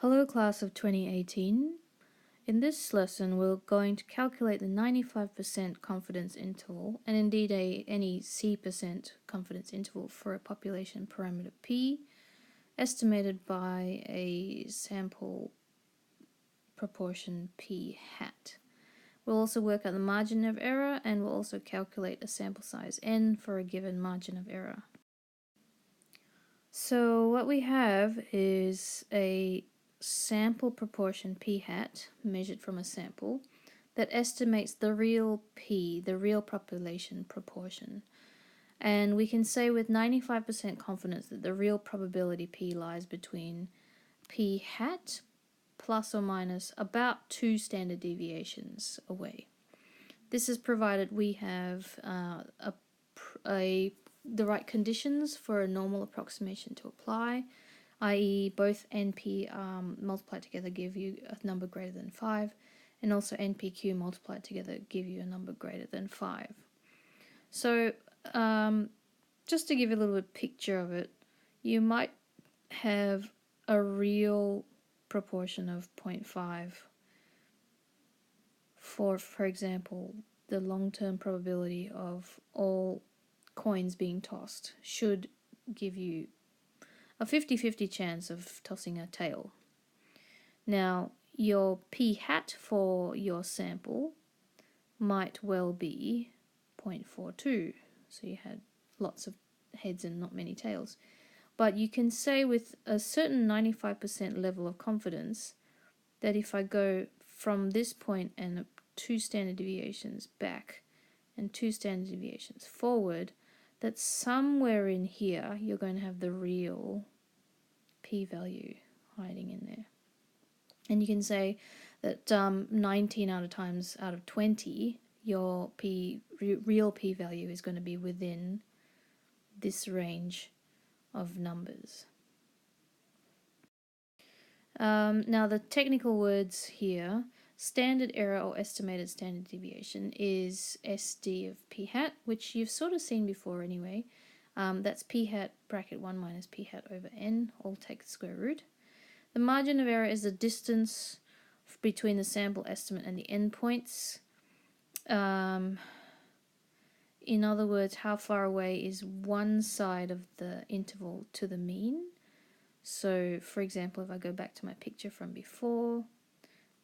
Hello class of 2018. In this lesson we're going to calculate the 95% confidence interval and indeed any C% confidence interval for a population parameter P estimated by a sample proportion P hat. We'll also work out the margin of error and we'll also calculate a sample size N for a given margin of error. So what we have is a sample proportion P hat measured from a sample that estimates the real P, the real population proportion. And we can say with 95% confidence that the real probability P lies between P hat plus or minus about 2 standard deviations away. This is provided we have the right conditions for a normal approximation to apply, i.e. both NP multiplied together give you a number greater than 5, and also NPQ multiplied together give you a number greater than 5. So just to give you a little bit picture of it, you might have a real proportion of 0.5 for example, the long-term probability of all coins being tossed should give you a 50-50 chance of tossing a tail. Now, your P hat for your sample might well be 0.42, so you had lots of heads and not many tails. But you can say with a certain 95% level of confidence that if I go from this point and 2 standard deviations back and 2 standard deviations forward, that somewhere in here you're going to have the real p-value hiding in there. And you can say that 19 out of 20 your real p-value is going to be within this range of numbers. Now the technical words here, standard error or estimated standard deviation is SD of p hat, which you've sort of seen before anyway. That's p hat bracket 1 minus p hat over n, all take the square root. The margin of error is the distance between the sample estimate and the endpoints. In other words, how far away is one side of the interval to the mean. So, for example, if I go back to my picture from before,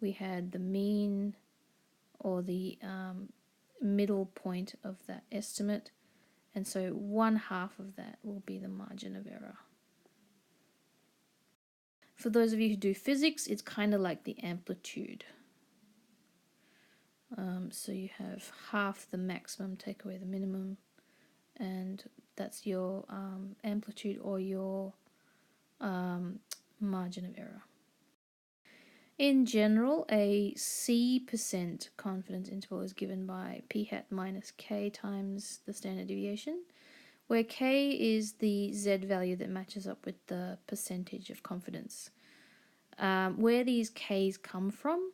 we had the mean or the middle point of that estimate, and so 1/2 of that will be the margin of error. For those of you who do physics, it's kind of like the amplitude. So you have half the maximum, take away the minimum, and that's your amplitude or your margin of error. In general, a C% confidence interval is given by p hat minus k times the standard deviation, where k is the z value that matches up with the percentage of confidence. Where these k's come from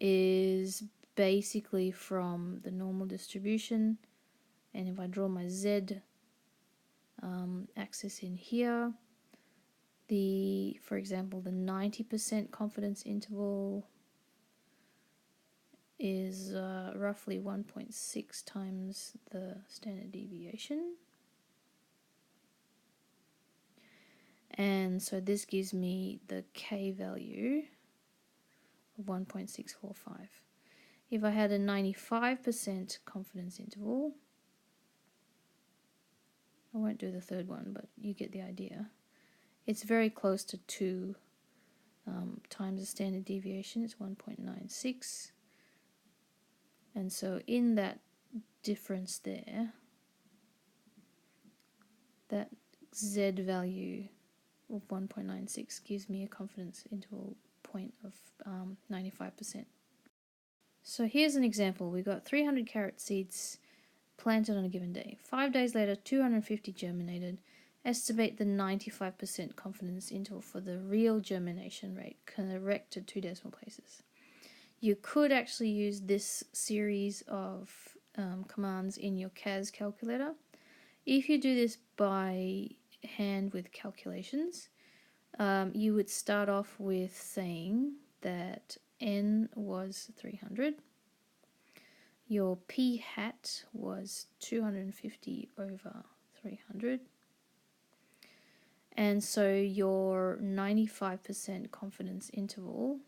is basically from the normal distribution, and if I draw my z axis in here, for example, the 90% confidence interval is roughly 1.6 times the standard deviation. And so this gives me the k value of 1.645. If I had a 95% confidence interval, I won't do the third one, but you get the idea. It's very close to 2 times the standard deviation. It's 1.96. And so in that difference there, that z value of 1.96 gives me a confidence interval point of 95%. So here's an example. We've got 300 carrot seeds planted on a given day. 5 days later, 250 germinated. Estimate the 95% confidence interval for the real germination rate, correct to 2 decimal places. You could actually use this series of commands in your CAS calculator. If you do this by hand with calculations, you would start off with saying that n was 300. Your p hat was 250 over 300. And so your 95% confidence interval,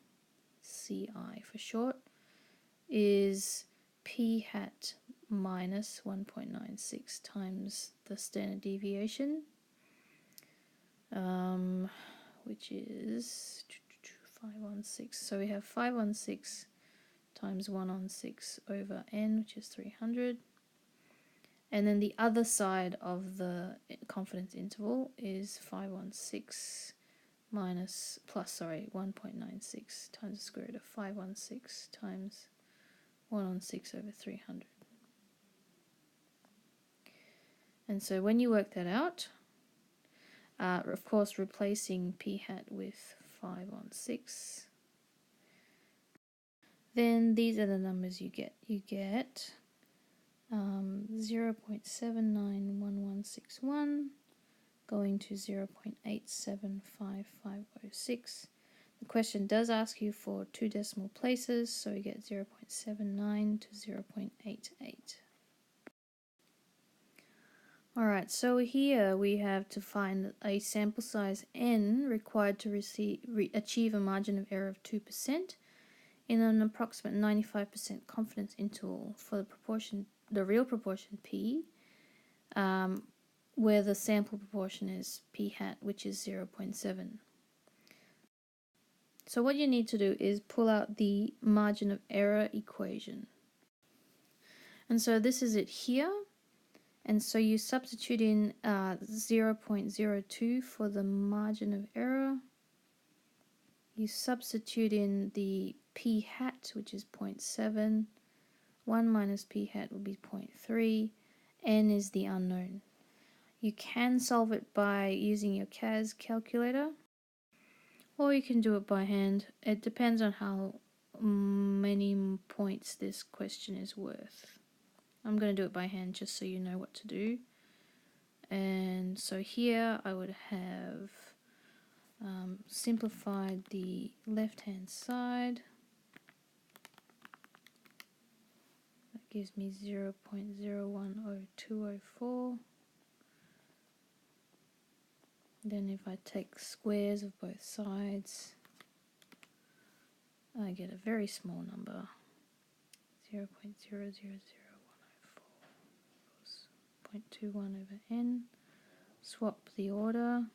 CI for short, is p hat minus 1.96 times the standard deviation, which is 516. So we have 516 times 1 on 6 over n, which is 300. And then the other side of the confidence interval is 516 1.96 times the square root of 516 times 1 on 6 over 300. And so when you work that out, of course replacing p hat with 5 on 6, then these are the numbers you get. You get 0.791161 going to 0.875506. The question does ask you for 2 decimal places, so you get 0.79 to 0.88. Alright, so here we have to find a sample size n required to achieve a margin of error of 2% in an approximate 95% confidence interval for the real proportion p, where the sample proportion is p hat, which is 0.7. So what you need to do is pull out the margin of error equation. And so this is it here. And so you substitute in 0.02 for the margin of error. You substitute in the p hat, which is 0.7. 1 minus p hat will be 0.3. N is the unknown. You can solve it by using your CAS calculator, or you can do it by hand. It depends on how many points this question is worth. I'm going to do it by hand just so you know what to do. And so here I would have simplified the left hand side. That gives me 0.010204. Then if I take squares of both sides, I get a very small number, 0.000104. 0.21 over n. Swap the order,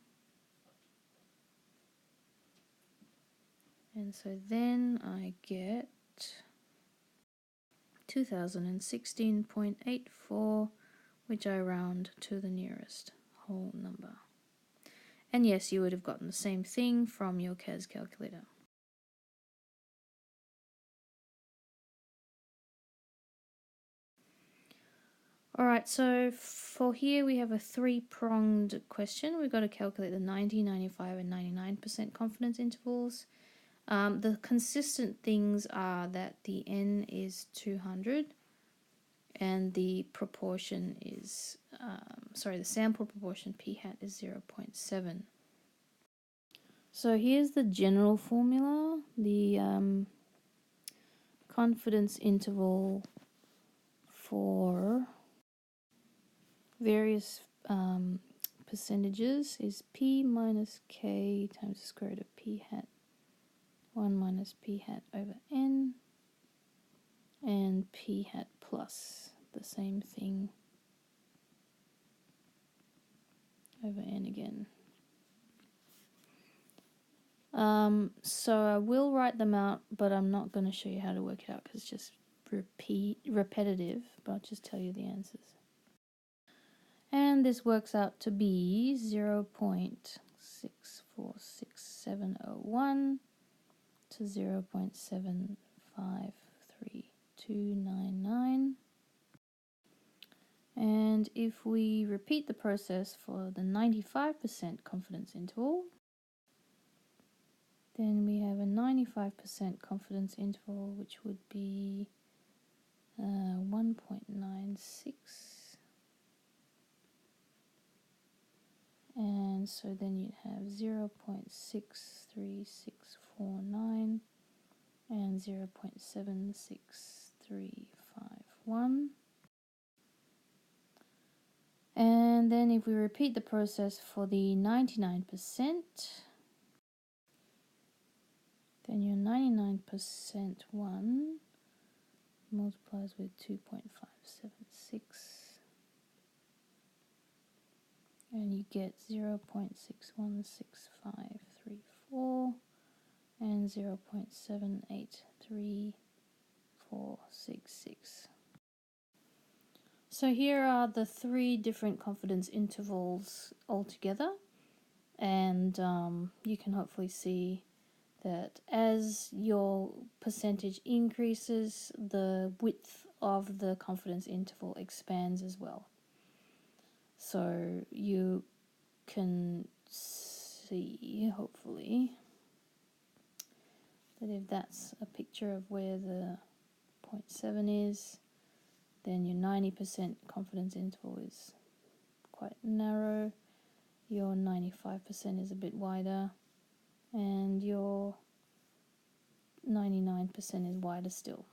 and so then I get 2016.84, which I round to the nearest whole number. And yes, you would have gotten the same thing from your CAS calculator. Alright, so for here we have a 3-pronged question. We've got to calculate the 90, 95 and 99% confidence intervals. The consistent things are that the n is 200 and the proportion is, the sample proportion p hat is 0.7. So here's the general formula. The confidence interval for various percentages is p minus k times the square root of p hat 1 minus p hat over n, and p hat plus the same thing over n again. So I will write them out, but I'm not going to show you how to work it out because it's just repetitive, but I'll just tell you the answers. And this works out to be 0.646701 to 0.753299. And if we repeat the process for the 95% confidence interval, then we have a 95% confidence interval, which would be 1.96. And so then you'd have 0.63649 and 0.76351. And then if we repeat the process for the 99%, then your 99% one multiplies with 2.576, and you get 0.616534 and 0.783466. So here are the three different confidence intervals altogether, and you can hopefully see that as your percentage increases, the width of the confidence interval expands as well. So you can see, hopefully, that if that's a picture of where the 0.7 is, then your 90% confidence interval is quite narrow, your 95% is a bit wider, and your 99% is wider still.